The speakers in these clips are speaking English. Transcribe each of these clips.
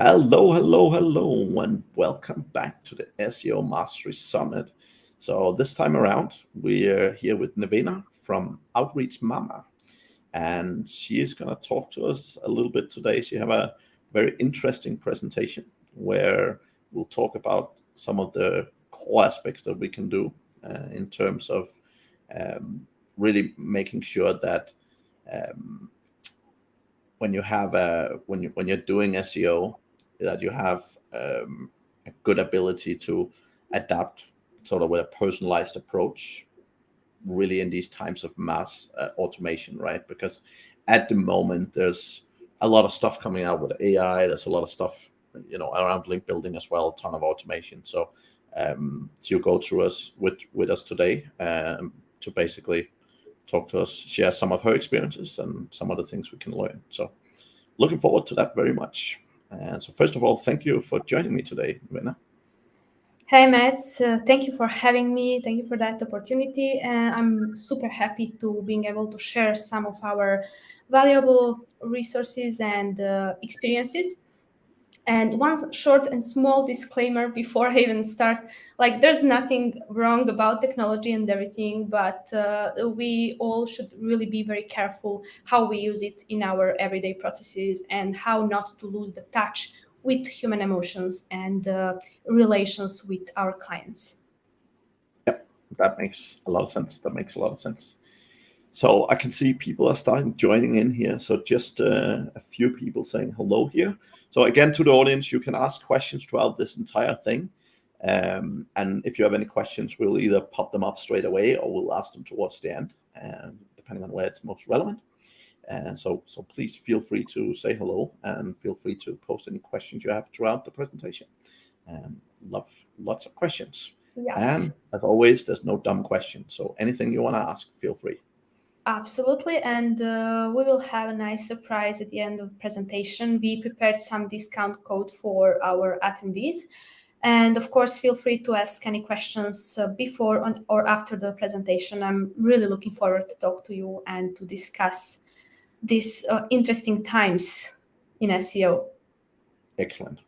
Hello, and welcome back to the SEO Mastery Summit. So this time around, we're here with Nevena from Outreach Mama, and she is going to talk to us a little bit today. She have a very interesting presentation where we'll talk about some of the core aspects that we can do in terms of really making sure that um, when you have when you're doing SEO, that you have a good ability to adapt sort of with a personalized approach, really in these times of mass automation, right? Because at the moment there's a lot of stuff coming out with AI. There's a lot of stuff, around link building as well, a ton of automation. So she'll go through us with us today to basically talk to us, share some of her experiences and some of the things we can learn. So looking forward to that very much. So first of all, thank you for joining me today, Vena. Hey, Matt. Thank you for having me. Thank you for that opportunity. I'm super happy to being able to share some of our valuable resources and experiences. And one short and small disclaimer before I even start, like there's nothing wrong about technology and everything, but we all should really be very careful how we use it in our everyday processes and how not to lose the touch with human emotions and relations with our clients. Yep, that makes a lot of sense. So I can see people are starting joining in here. So just a few people saying hello here. So again, to the audience, you can ask questions throughout this entire thing. And if you have any questions, we'll either pop them up straight away or we'll ask them towards the end, depending on where it's most relevant. And so please feel free to say hello and feel free to post any questions you have throughout the presentation. Love lots of questions. Yeah. And as always, there's no dumb questions. So anything you want to ask, feel free. Absolutely, and we will have a nice surprise at the end of the presentation. We prepared some discount code for our attendees. And of course, feel free to ask any questions before or after the presentation. I'm really looking forward to talk to you and to discuss these interesting times in SEO. Excellent.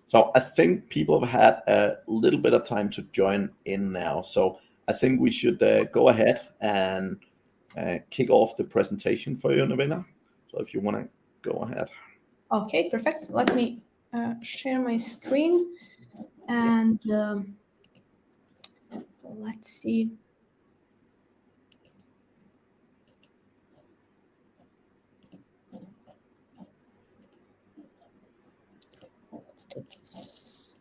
So I think people have had a little bit of time to join in now. So I think we should go ahead and kick off the presentation for you, Nevena. So if you want to go ahead. Okay, perfect. Let me share my screen and let's see. Let's do this.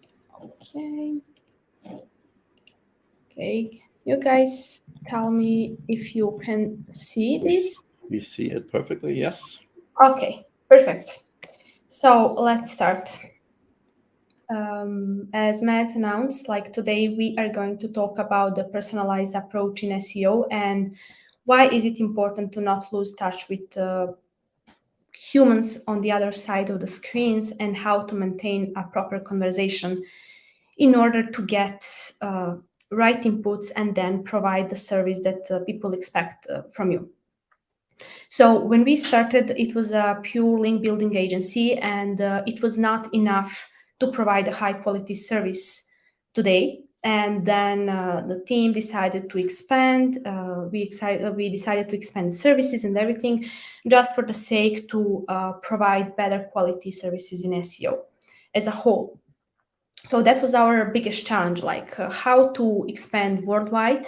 Okay. You guys tell me if you can see this. We see it perfectly, yes. Okay, perfect. So let's start. As Matt announced, like today we are going to talk about the personalized approach in SEO and why is it important to not lose touch with humans on the other side of the screens and how to maintain a proper conversation in order to get right inputs and then provide the service that people expect from you. So when we started, it was a pure link building agency and it was not enough to provide a high quality service today. And then the team decided to expand. We decided to expand services and everything just for the sake to provide better quality services in SEO as a whole. So that was our biggest challenge, like how to expand worldwide,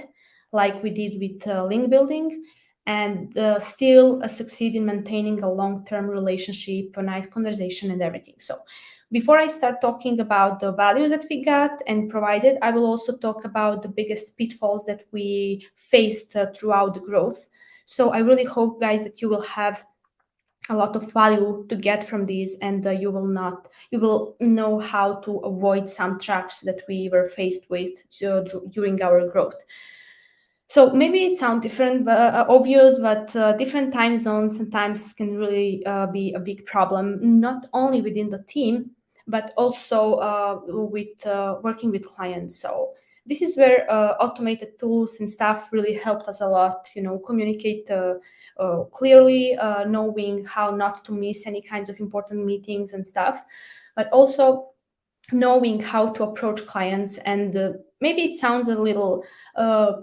like we did with link building, and still succeed in maintaining a long-term relationship, a nice conversation and everything. So before I start talking about the values that we got and provided, I will also talk about the biggest pitfalls that we faced throughout the growth. So I really hope, guys, that you will have a lot of value to get from these, and you will know how to avoid some traps that we were faced with during our growth. So maybe it sounds different, obvious, but different time zones sometimes can really be a big problem, not only within the team, but also with working with clients. So this is where automated tools and stuff really helped us a lot, communicate clearly, knowing how not to miss any kinds of important meetings and stuff, but also knowing how to approach clients. And maybe it sounds a little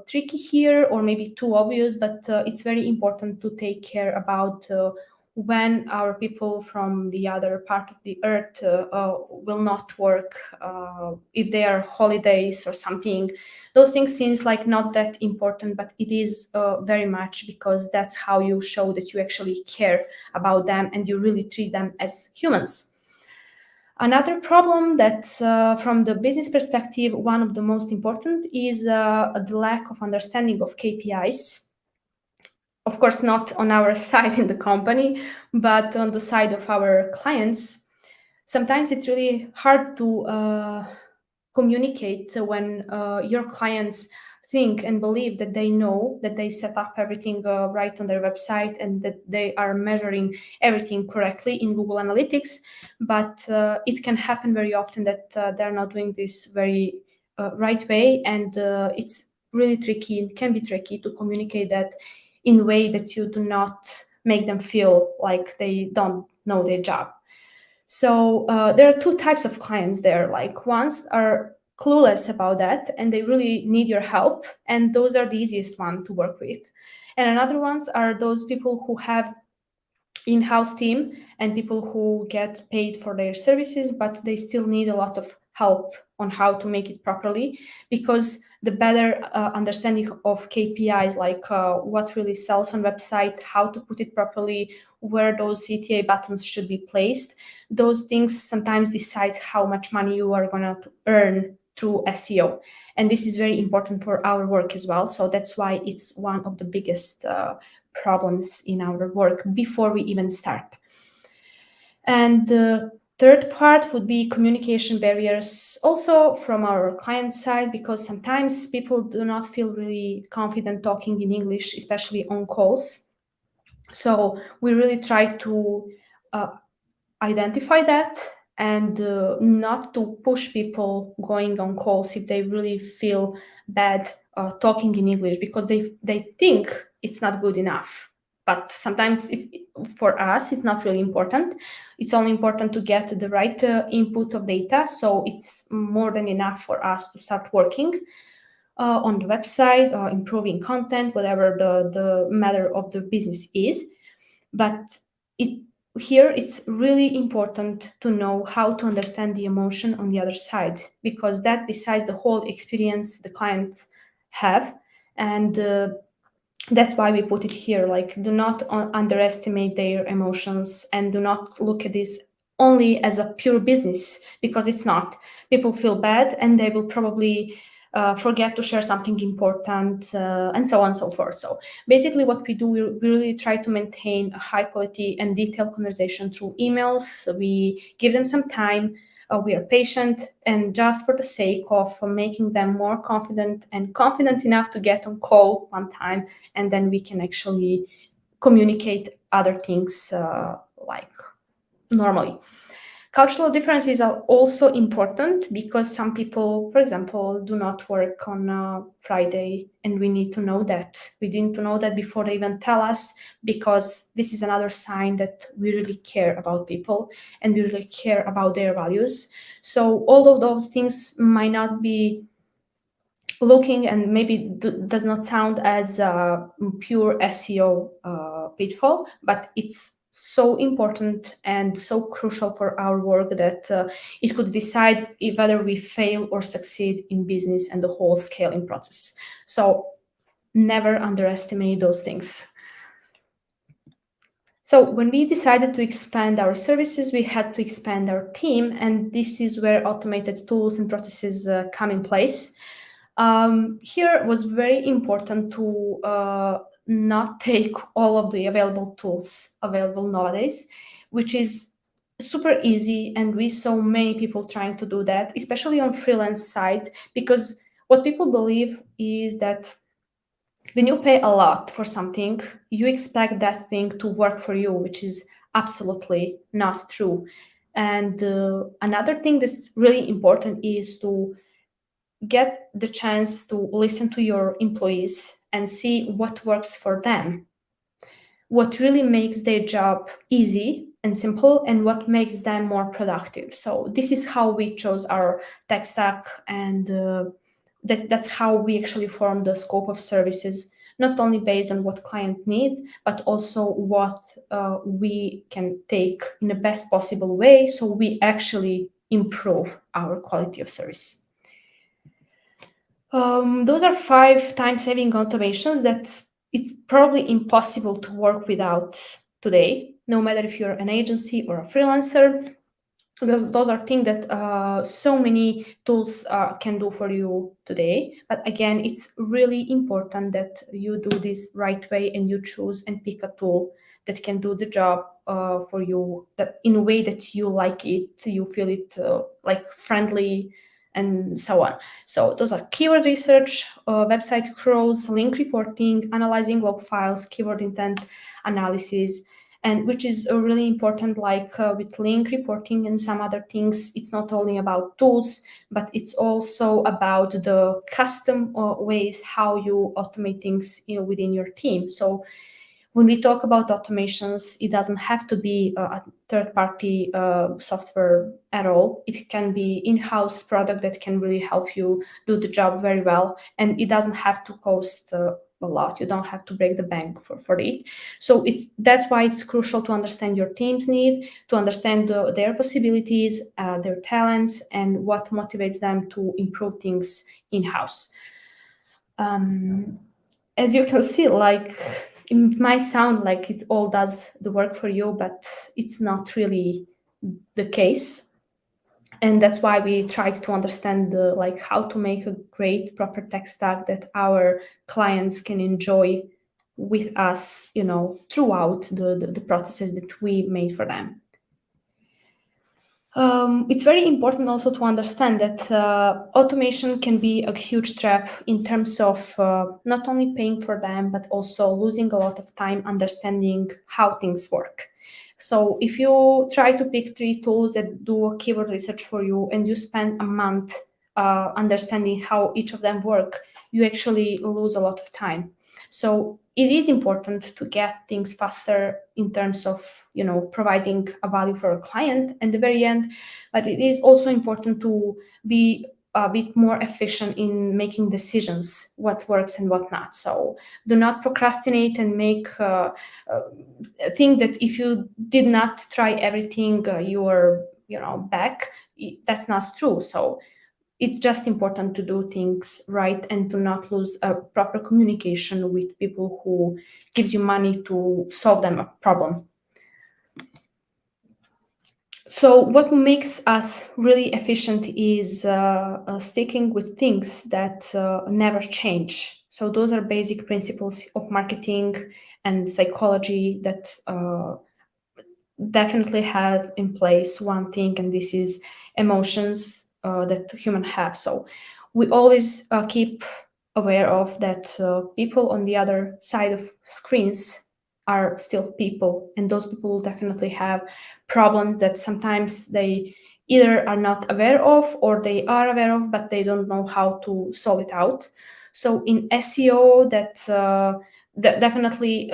tricky here, or maybe too obvious, but it's very important to take care about when our people from the other part of the earth will not work, if they are holidays or something. Those things seems like not that important, but it is very much, because that's how you show that you actually care about them and you really treat them as humans. Another problem that, from the business perspective, one of the most important is the lack of understanding of KPIs. Of course, not on our side in the company, but on the side of our clients. Sometimes it's really hard to communicate when your clients think and believe that they know that they set up everything right on their website and that they are measuring everything correctly in Google Analytics. But it can happen very often that they're not doing this very right way, and it's really tricky. It can be tricky to communicate that in a way that you do not make them feel like they don't know their job. So there are two types of clients there. Like, ones are clueless about that and they really need your help, and those are the easiest one to work with. And another ones are those people who have in-house team and people who get paid for their services, but they still need a lot of help on how to make it properly, because the better understanding of KPIs, like what really sells on website, how to put it properly, where those CTA buttons should be placed, those things sometimes decide how much money you are going to earn through SEO. And this is very important for our work as well. So that's why it's one of the biggest problems in our work before we even start. And the third part would be communication barriers, also from our client side, because sometimes people do not feel really confident talking in English, especially on calls. So we really try to identify that and not to push people going on calls if they really feel bad talking in English, because they think it's not good enough. But sometimes for us, it's not really important. It's only important to get the right input of data. So it's more than enough for us to start working on the website, improving content, whatever the matter of the business is. But here it's really important to know how to understand the emotion on the other side, because that decides the whole experience the clients have. And that's why we put it here, like, do not underestimate their emotions and do not look at this only as a pure business, because it's not. People feel bad and they will probably forget to share something important, and so on and so forth. So basically what we do, we really try to maintain a high quality and detailed conversation through emails. We give them some time, we are patient, and just for the sake of making them more confident and confident enough to get on call one time, and then we can actually communicate other things like normally. Cultural differences are also important, because some people, for example, do not work on Friday, and we need to know that. We need to know that before they even tell us, because this is another sign that we really care about people and we really care about their values. So all of those things might not be looking, and maybe does not sound as pure SEO pitfall, but it's so important and so crucial for our work that it could decide whether we fail or succeed in business and the whole scaling process. So never underestimate those things. So when we decided to expand our services, we had to expand our team, and this is where automated tools and processes come in place. Here it was very important to not take all of the available tools available nowadays, which is super easy, and we saw many people trying to do that, especially on freelance side, because what people believe is that when you pay a lot for something, you expect that thing to work for you, which is absolutely not true. And another thing that's really important is to get the chance to listen to your employees and see what works for them. what really makes their job easy and simple, and what makes them more productive. So this is how we chose our tech stack, and that's how we actually form the scope of services, not only based on what client needs, but also what we can take in the best possible way, so we actually improve our quality of service. Those are 5 time-saving automations that it's probably impossible to work without today, no matter if you're an agency or a freelancer. Those are things that so many tools can do for you today. But again, it's really important that you do this right way and you choose and pick a tool that can do the job for you, that in a way that you like it, you feel it like friendly, and so on. So those are keyword research, website crawls, link reporting, analyzing log files, keyword intent analysis, and which is really important. Like with link reporting and some other things, it's not only about tools, but it's also about the custom ways how you automate things, within your team. So when we talk about automations, it doesn't have to be a third-party software at all. It can be in-house product that can really help you do the job very well, and it doesn't have to cost a lot. You don't have to break the bank for it. So that's why it's crucial to understand your team's need, to understand their possibilities, their talents, and what motivates them to improve things in-house. As you can see, like, it might sound like it all does the work for you, but it's not really the case. And that's why we tried to understand how to make a great proper tech stack that our clients can enjoy with us, throughout the processes that we made for them. It's very important also to understand that automation can be a huge trap in terms of not only paying for them, but also losing a lot of time understanding how things work. So if you try to pick 3 tools that do a keyword research for you and you spend a month understanding how each of them work, you actually lose a lot of time. So it is important to get things faster in terms of, providing a value for a client at the very end, but it is also important to be a bit more efficient in making decisions, what works and what not. So do not procrastinate and think that if you did not try everything, you are, back. That's not true. So it's just important to do things right and to not lose a proper communication with people who gives you money to solve them a problem. So what makes us really efficient is sticking with things that never change. So those are basic principles of marketing and psychology that definitely have in place one thing, and this is emotions that humans have. So we always keep aware of that people on the other side of screens are still people, and those people will definitely have problems that sometimes they either are not aware of or they are aware of, but they don't know how to solve it out. So in SEO, that definitely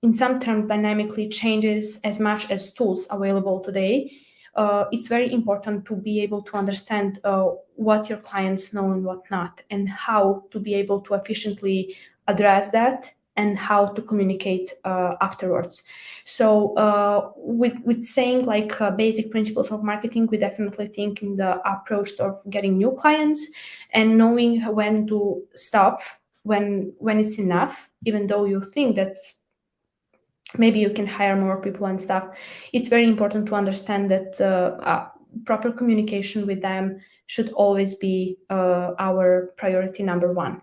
in some terms dynamically changes as much as tools available today. It's very important to be able to understand what your clients know and what not, and how to be able to efficiently address that and how to communicate afterwards. So with saying basic principles of marketing, we definitely think in the approach of getting new clients and knowing when to stop, when it's enough, even though you think that maybe you can hire more people and stuff. It's very important to understand that proper communication with them should always be our priority number 1.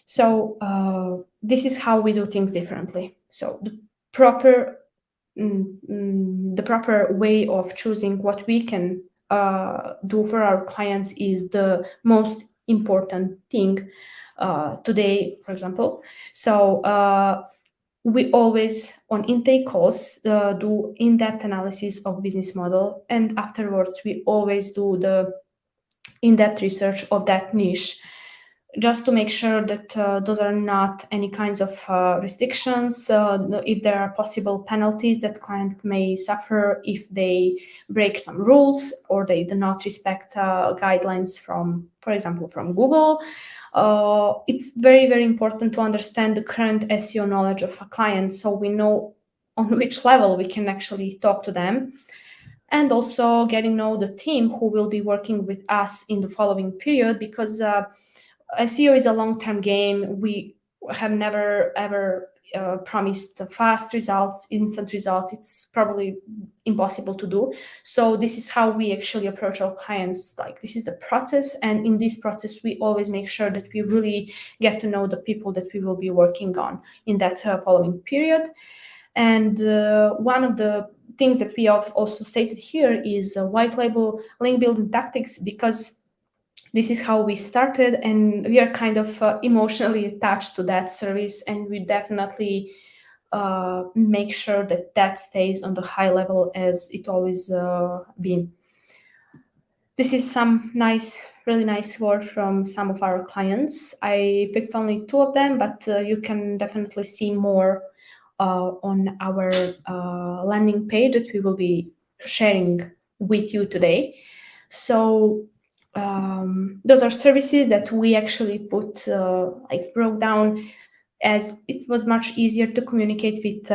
So this is how we do things differently. So the proper way of choosing what we can do for our clients is the most important thing today, for example. So we always, on intake calls, do in-depth analysis of business model, and afterwards we always do the in-depth research of that niche just to make sure that those are not any kinds of restrictions, if there are possible penalties that client may suffer if they break some rules or they do not respect guidelines from, for example, from Google. It's very, very important to understand the current SEO knowledge of a client so we know on which level we can actually talk to them. And also getting to know the team who will be working with us in the following period, because SEO is a long-term game. We have never ever promised fast results, instant results. It's probably impossible to do. So this is how we actually approach our clients. Like, this is the process, and in this process, we always make sure that we really get to know the people that we will be working on in that following period. And one of the things that we have also stated here is white label link building tactics, because this is how we started and we are kind of emotionally attached to that service, and we definitely make sure that that stays on the high level as it always been. This is some really nice word from some of our clients. I picked only two of them, but you can definitely see more on our landing page that we will be sharing with you today. So those are services that we actually broke down, as it was much easier to communicate with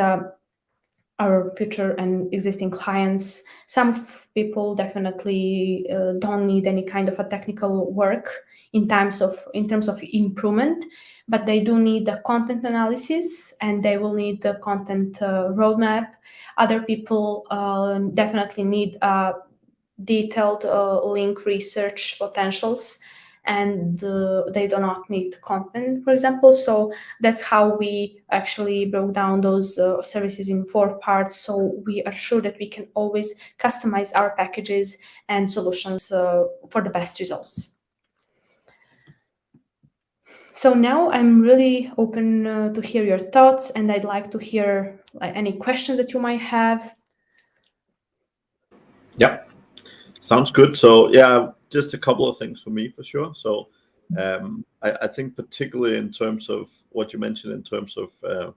our future and existing clients. Some people definitely don't need any kind of a technical work in terms of improvement, but they do need the content analysis and they will need the content roadmap. Other people definitely need detailed link research potentials, and they do not need content, for example. So that's how we actually broke down those services in 4 parts, so we are sure that we can always customize our packages and solutions for the best results. So now I'm really open to hear your thoughts, and I'd like to hear any questions that you might have. Yeah, sounds good. So yeah, just a couple of things for me for sure. So I think particularly in terms of what you mentioned in terms of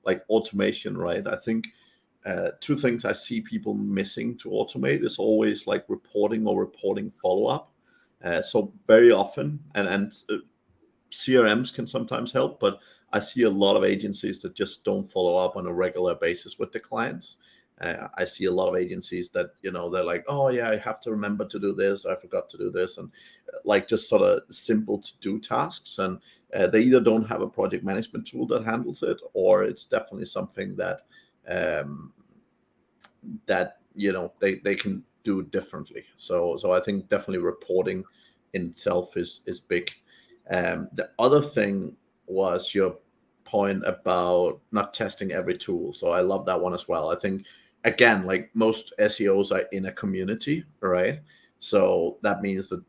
like automation, right? I think two things I see people missing to automate is always like reporting or reporting follow-up. So very often, and CRMs can sometimes help, but I see a lot of agencies that just don't follow up on a regular basis with the clients. I see a lot of agencies that, they're like, oh yeah, I have to remember to do this, I forgot to do this, and like just sort of simple to do tasks. And they either don't have a project management tool that handles it, or it's definitely something that they can do differently. So I think definitely reporting in itself is big. The other thing was your point about not testing every tool. So I love that one as well. I think, again, like most SEOs are in a community, right? So that means that,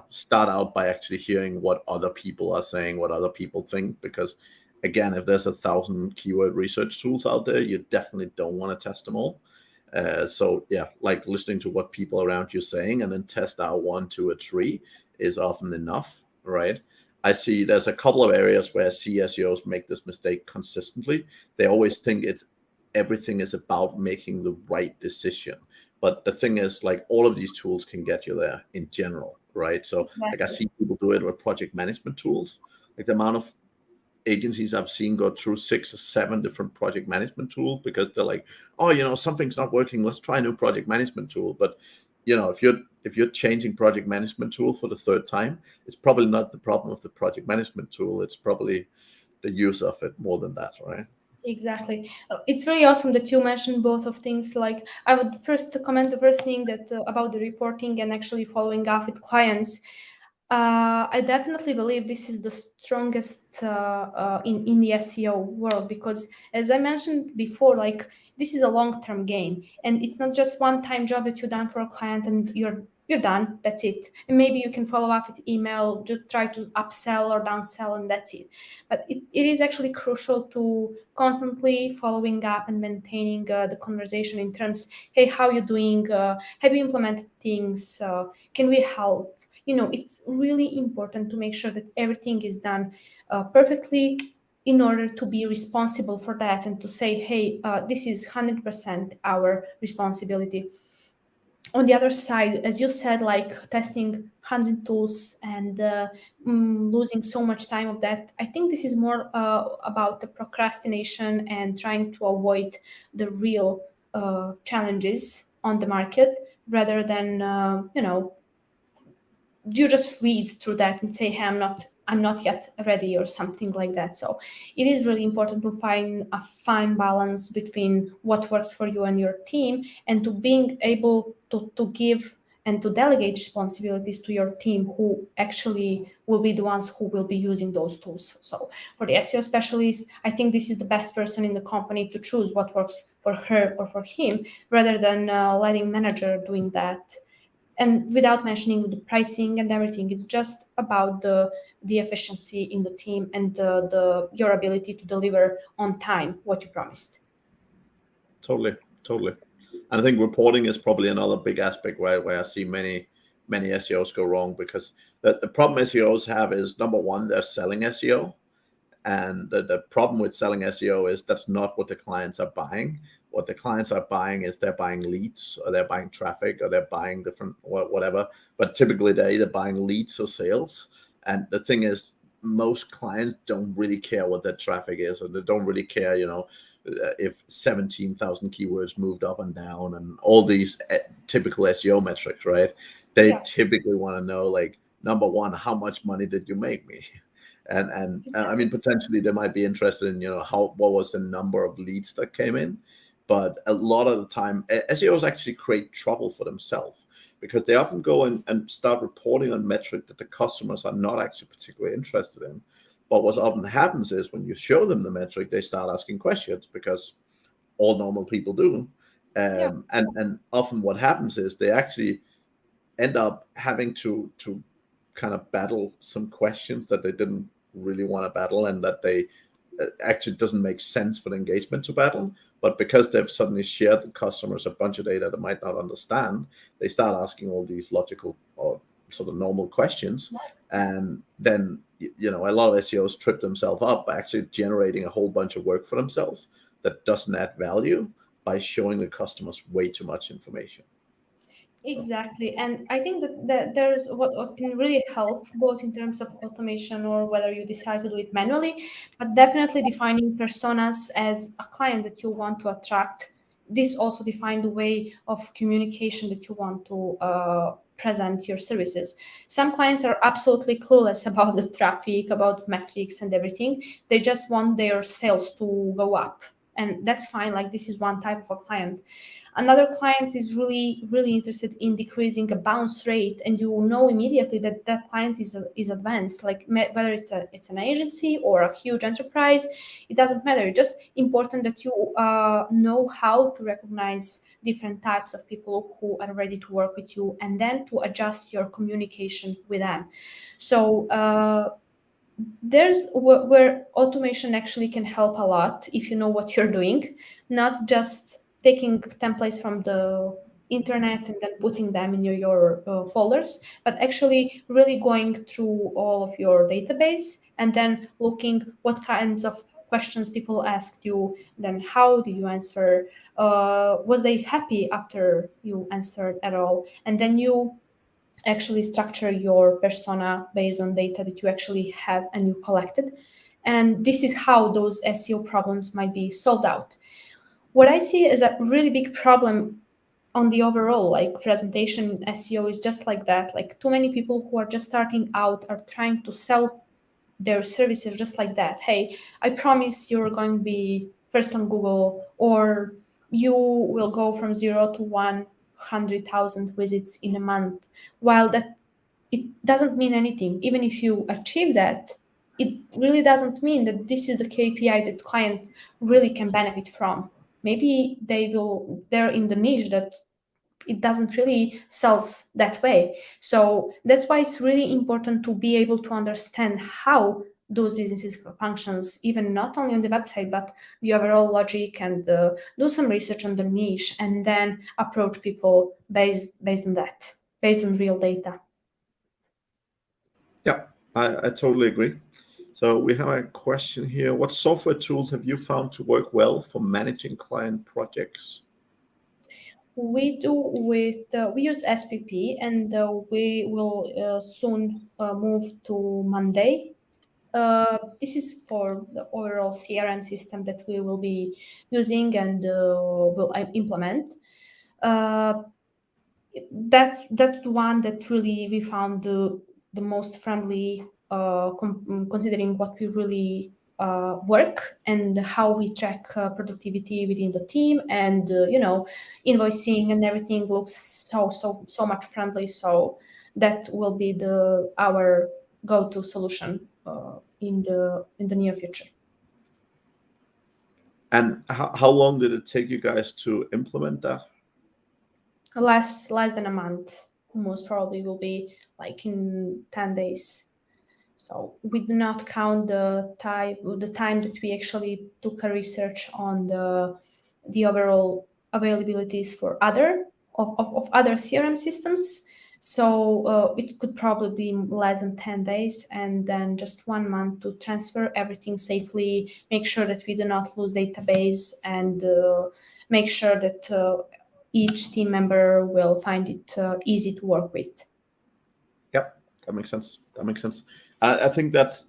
start out by actually hearing what other people are saying, what other people think, because again, if there's 1,000 keyword research tools out there, you definitely don't want to test them all. So yeah, like listening to what people around you saying and then test out 1, 2, or 3 is often enough, right? I see there's a couple of areas where CSEOs make this mistake consistently. They always think everything is about making the right decision. But the thing is, like, all of these tools can get you there in general, right? So like I see people do it with project management tools. Like the amount of agencies I've seen go through 6 or 7 different project management tools because they're like, oh, something's not working, let's try a new project management tool. But if you're changing project management tool for the 3rd time, it's probably not the problem of the project management tool, it's probably the use of it more than that, right? Exactly. It's really awesome that you mentioned both of things. Like, I would first comment the first thing that about the reporting and actually following up with clients. I definitely believe this is the strongest in the SEO world, because as I mentioned before, like, this is a long-term game, and it's not just one-time job that you're done for a client and you're done, that's it. And maybe you can follow up with email, just try to upsell or downsell, and that's it. But it is actually crucial to constantly following up and maintaining the conversation in terms, hey, how you doing? Have you implemented things? Can we help? it's really important to make sure that everything is done perfectly, in order to be responsible for that and to say, hey, this is 100% our responsibility. On the other side, as you said, like testing 100 tools and losing so much time of that, I think this is more about the procrastination and trying to avoid the real challenges on the market, rather than you just read through that and say, hey, I'm not yet ready, or something like that. So it is really important to find a fine balance between what works for you and your team, and to being able to give and to delegate responsibilities to your team, who actually will be the ones who will be using those tools. So for the SEO specialist, I think this is the best person in the company to choose what works for her or for him, rather than letting manager doing that. And without mentioning the pricing and everything, it's just about the efficiency in the team, and the your ability to deliver on time what you promised. Totally, totally. And I think reporting is probably another big aspect where I see many SEOs go wrong, because the problem SEOs have is, number one, they're selling SEO. And the problem with selling SEO is that's not what the clients are buying. What the clients are buying is they're buying leads, or they're buying traffic, or they're buying different whatever. But typically they're either buying leads or sales. And the thing is, most clients don't really care what that traffic is, or they don't really care, if 17,000 keywords moved up and down and all these typical SEO metrics, right? They Yeah. typically want to know, like, number one, how much money did you make me? And I mean, potentially they might be interested in, what was the number of leads that came in. But a lot of the time, SEOs actually create trouble for themselves, because they often go and start reporting on metric that the customers are not actually particularly interested in. But what often happens is, when you show them the metric, they start asking questions, because all normal people do. Yeah. And often what happens is they actually end up having to kind of battle some questions that they didn't really want to battle, and that they actually doesn't make sense for the engagement to battle. But because they've suddenly shared the customers a bunch of data they might not understand, they start asking all these logical or sort of normal questions. And then a lot of SEOs trip themselves up by actually generating a whole bunch of work for themselves that doesn't add value, by showing the customers way too much information. So Exactly. And I think that there's what can really help, both in terms of automation or whether you decide to do it manually, but definitely defining personas as a client that you want to attract. This also define the way of communication that you want to present your services. Some clients are absolutely clueless about the traffic, about metrics and everything. They just want their sales to go up. And that's fine. Like, this is one type of a client. Another client is really, really interested in decreasing a bounce rate, and you know immediately that that client is advanced. Like, whether it's an agency or a huge enterprise, it doesn't matter. It's just important that you know how to recognize different types of people who are ready to work with you, and then to adjust your communication with them. So there's where automation actually can help a lot, if you know what you're doing, not just taking templates from the internet and then putting them in your folders, but actually really going through all of your database, and then looking what kinds of questions people asked you, then how did you answer, was they happy after you answered at all, and then you actually structure your persona based on data that you actually have and you collected. And this is how those SEO problems might be solved out. What I see as a really big problem on the overall like presentation in SEO is just like that. Like, too many people who are just starting out are trying to sell their services just like that. Hey, I promise you're going to be first on Google, or you will go from 0 to 100,000 visits in a month. While that, it doesn't mean anything. Even if you achieve that, it really doesn't mean that this is the KPI that client really can benefit from. Maybe they're in the niche that it doesn't really sells that way. So that's why it's really important to be able to understand how those businesses functions, even not only on the website, but the overall logic, and do some research on the niche, and then approach people based on that, based on real data. Yeah, I totally agree. So we have a question here. What software tools have you found to work well for managing client projects? We use SPP, and we will soon move to Monday. This is for the overall CRM system that we will be using and will implement. Uh, that's the one that really we found the most friendly, considering what we really work and how we track productivity within the team, and invoicing and everything looks so much friendly. So that will be the our go-to solution in the near future. And how long did it take you guys to implement that? Less than a month, most probably will be like in 10 days. So we do not count the time that we actually took a research on the overall availabilities for of other CRM systems. So it could probably be less than 10 days, and then just 1 month to transfer everything safely, make sure that we do not lose database, and make sure that each team member will find it easy to work with. Yep, that makes sense. That makes sense. I think that's.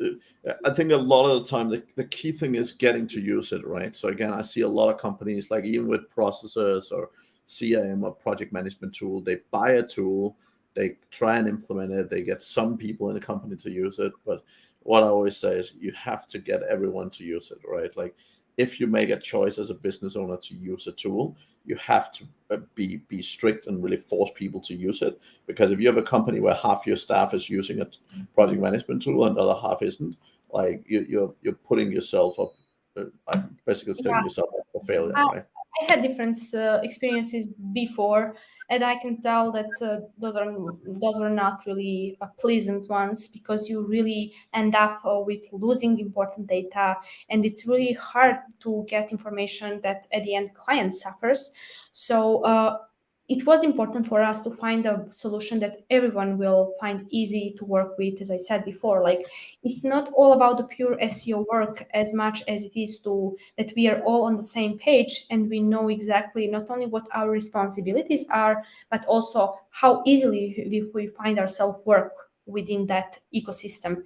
I think a lot of the time the key thing is getting to use it, right? So again, I see a lot of companies like even with processors or CRM or project management tool, they buy a tool, they try and implement it, they get some people in the company to use it, but what I always say is you have to get everyone to use it, right? Like if you make a choice as a business owner to use a tool, you have to be strict and really force people to use it, because if you have a company where half your staff is using a project management tool and the other half isn't, like you're putting yourself up, I'm basically setting yourself up for failure, I, right? I had different experiences before, and I can tell that those are not really pleasant ones, because you really end up with losing important data, and it's really hard to get information that at the end client suffers. So it was important for us to find a solution that everyone will find easy to work with. As I said before, like it's not all about the pure SEO work as much as it is to that we are all on the same page, and we know exactly not only what our responsibilities are, but also how easily we find ourselves work within that ecosystem.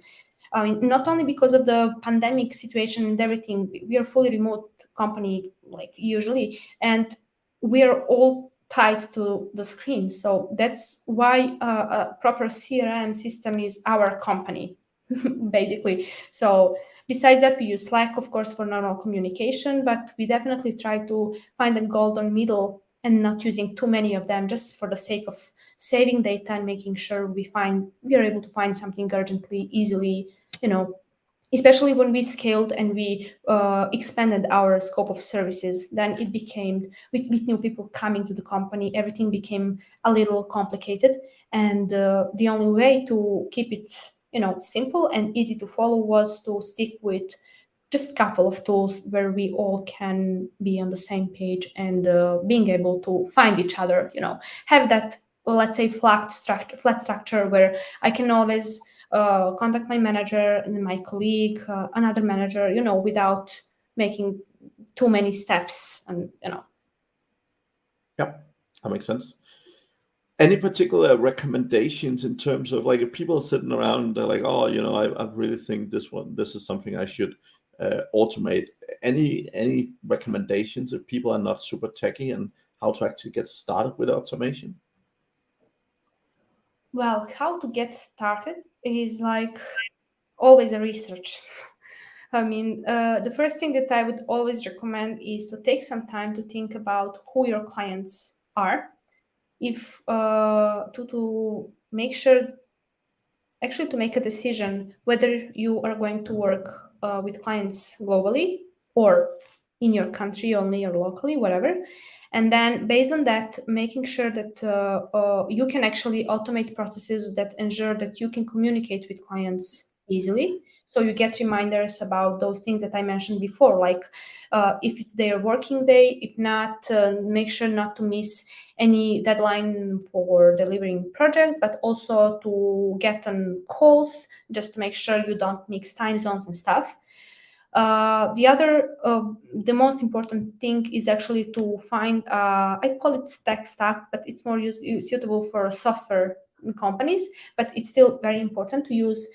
I mean, not only because of the pandemic situation and everything, we are fully remote company, like usually, and we are all tied to the screen. So that's why a proper CRM system is our company, basically. So besides that, we use Slack, of course, for normal communication, but we definitely try to find a golden middle and not using too many of them, just for the sake of saving data and making sure we are able to find something urgently, easily, you know, especially when we scaled and we expanded our scope of services. Then it became, with new people coming to the company, everything became a little complicated, and the only way to keep it, simple and easy to follow was to stick with just a couple of tools where we all can be on the same page, and being able to find each other, have that, let's say, flat structure where I can always contact my manager and my colleague, another manager, without making too many steps, and. Yep, that makes sense. Any particular recommendations in terms of, like, if people are sitting around, they're like, oh, I really think this is something I should automate. Any recommendations if people are not super techy and how to actually get started with automation? Well, how to get started is like always a research. I mean, the first thing that I would always recommend is to take some time to think about who your clients are, if to make sure, actually, to make a decision whether you are going to work with clients globally or in your country only or locally, whatever. And then based on that, making sure that you can actually automate processes that ensure that you can communicate with clients easily. So you get reminders about those things that I mentioned before, like if it's their working day, if not, make sure not to miss any deadline for delivering project, but also to get on calls just to make sure you don't mix time zones and stuff. The most important thing is actually to find, I call it tech stack, but it's more suitable for software companies, but it's still very important to use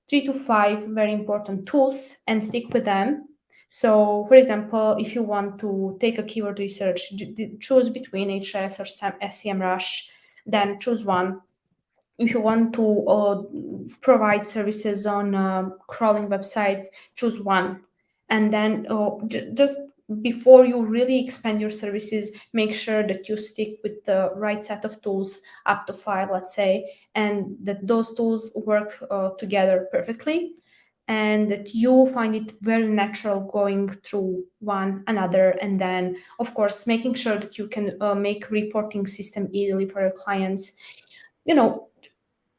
3 to 5 very important tools and stick with them. So, for example, if you want to take a keyword research, choose between Ahrefs or SEMrush, then choose one. If you want to provide services on crawling websites, choose one. And then just before you really expand your services, make sure that you stick with the right set of tools, up to 5, let's say, and that those tools work together perfectly, and that you find it very natural going through one another. And then, of course, making sure that you can make reporting system easily for your clients.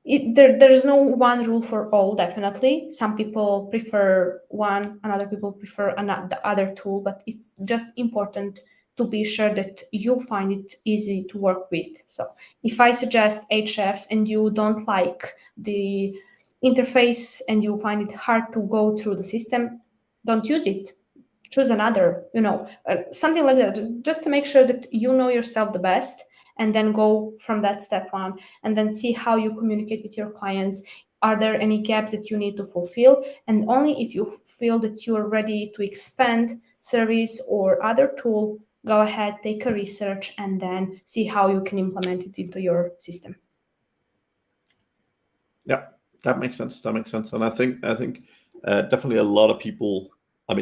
There's no one rule for all, definitely. Some people prefer one, and other people prefer the other tool, but it's just important to be sure that you find it easy to work with. So if I suggest Ahrefs and you don't like the interface and you find it hard to go through the system, don't use it. Choose another, something like that, just to make sure that you know yourself the best, and then go from that step on, and then see how you communicate with your clients. Are there any gaps that you need to fulfill? And only if you feel that you are ready to expand service or other tool, go ahead, take a research, and then see how you can implement it into your system. Yeah, that makes sense. And I think definitely a lot of people,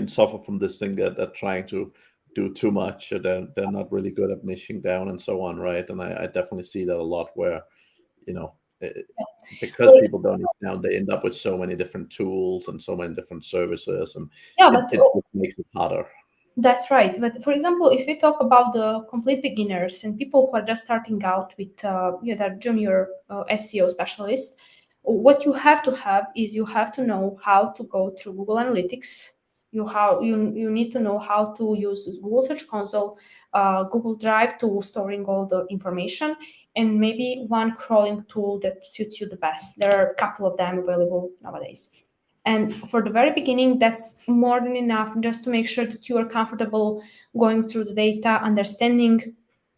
suffer from this thing that they're trying to do too much, or they're not really good at niching down and so on, right? And I definitely see that a lot where, because people don't niche down, they end up with so many different tools and so many different services, and it just makes it harder. That's right. But for example, if we talk about the complete beginners and people who are just starting out with their junior SEO specialist, what you have to have is you have to know how to go through Google Analytics. You need to know how to use Google Search Console, Google Drive to storing all the information, and maybe one crawling tool that suits you the best. There are a couple of them available nowadays. And for the very beginning, that's more than enough just to make sure that you are comfortable going through the data, understanding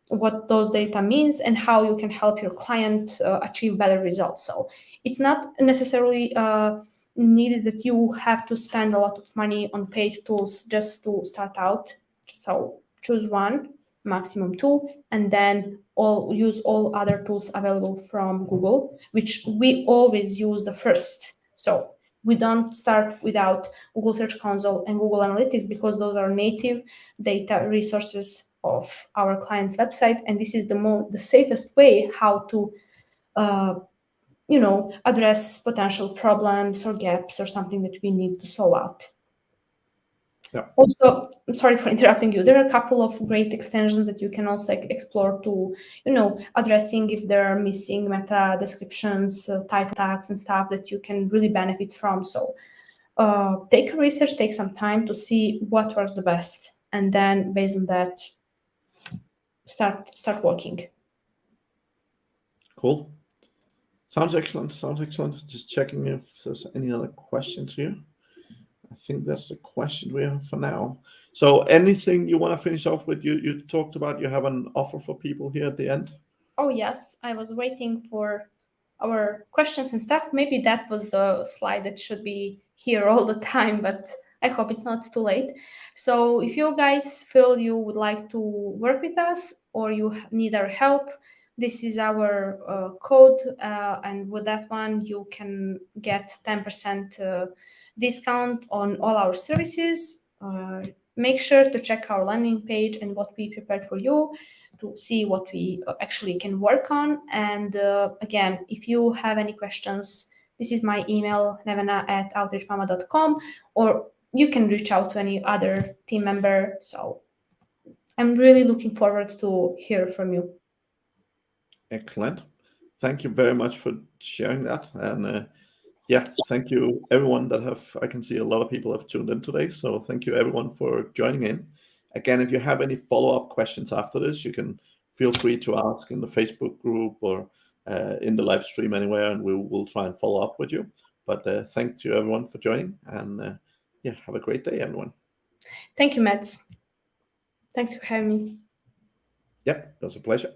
what those data means and how you can help your client achieve better results. So it's not necessarily needed that you have to spend a lot of money on paid tools just to start out. So choose one, maximum two, and then use all other tools available from Google, which we always use the first. So we don't start without Google Search Console and Google Analytics, because those are native data resources of our client's website, and this is the safest way how to address potential problems or gaps or something that we need to solve out. Yeah. Also, I'm sorry for interrupting you. There are a couple of great extensions that you can also explore to, addressing if there are missing meta descriptions, title tags and stuff that you can really benefit from. So take a research, take some time to see what works the best, and then based on that, start working. Cool. Sounds excellent. Just checking if there's any other questions here. I think that's the question we have for now. So anything you want to finish off with? You talked about you have an offer for people here at the end. Oh yes, I was waiting for our questions and stuff. Maybe that was the slide that should be here all the time, but I hope it's not too late. So if you guys feel you would like to work with us or you need our help, this is our code, and with that one you can get 10% discount on all our services. Make sure to check our landing page and what we prepared for you to see what we actually can work on. And again, if you have any questions, this is my email, nevena@outreachmama.com, or you can reach out to any other team member. So I'm really looking forward to hear from you. Excellent. Thank you very much for sharing that. And thank you everyone I can see a lot of people have tuned in today. So thank you everyone for joining in. Again, if you have any follow-up questions after this, you can feel free to ask in the Facebook group or in the live stream anywhere, and we will try and follow up with you. But thank you everyone for joining, and yeah, have a great day, everyone. Thank you, Mads. Thanks for having me. Yep, it was a pleasure.